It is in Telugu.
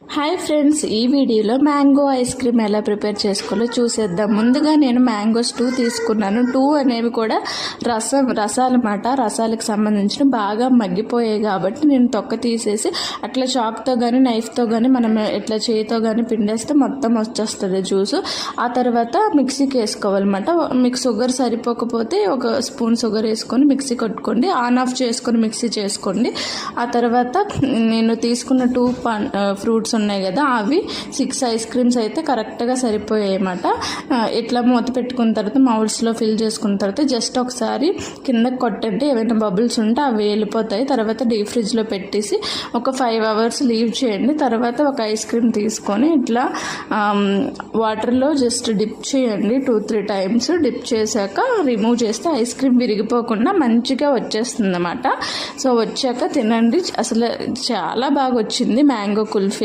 హాయ్ ఫ్రెండ్స్, ఈ వీడియోలో మ్యాంగో ఐస్ క్రీమ్ ఎలా ప్రిపేర్ చేసుకోవాలో చూసేద్దాం. ముందుగా నేను మ్యాంగోస్ 2 తీసుకున్నాను. 2 అనేవి కూడా రసాలన్నమాట. రసాలకు సంబంధించిన బాగా మగ్గిపోయాయి కాబట్టి నేను తొక్క తీసేసి అట్లా చాక్తో కానీ నైఫ్తో కానీ మనం ఇట్లా చేతితో కానీ పిండేస్తే మొత్తం వచ్చేస్తుంది జ్యూసు. ఆ తర్వాత మిక్సీకి వేసుకోవాలన్నమాట. మీకు షుగర్ సరిపోకపోతే ఒక స్పూన్ షుగర్ వేసుకొని మిక్సీ కొట్టుకోండి. ఆన్ ఆఫ్ చేసుకొని మిక్సీ చేసుకోండి. ఆ తర్వాత నేను తీసుకున్న 2 ఫ్రూట్స్ ఉన్నాయి కదా, అవి 6 ఐస్ క్రీమ్స్ అయితే కరెక్ట్గా సరిపోయాయి అన్నమాట. ఇట్లా మూత పెట్టుకున్న తర్వాత మౌల్స్లో ఫిల్ చేసుకున్న తర్వాత జస్ట్ ఒకసారి కిందకి కొట్టండి. ఏమైనా బబుల్స్ ఉంటే అవి వెళ్ళిపోతాయి. తర్వాత డీప్ ఫ్రిడ్జ్లో పెట్టేసి ఒక 5 అవర్స్ లీవ్ చేయండి. తర్వాత ఒక ఐస్ క్రీమ్ తీసుకొని ఇట్లా వాటర్లో జస్ట్ డిప్ చేయండి 2-3 టైమ్స్. డిప్ చేశాక రిమూవ్ చేస్తే ఐస్ క్రీమ్ విరిగిపోకుండా మంచిగా వచ్చేస్తుంది అన్నమాట. సో వచ్చాక తినండి. అసలు చాలా బాగా వచ్చింది మ్యాంగో కుల్ఫీ.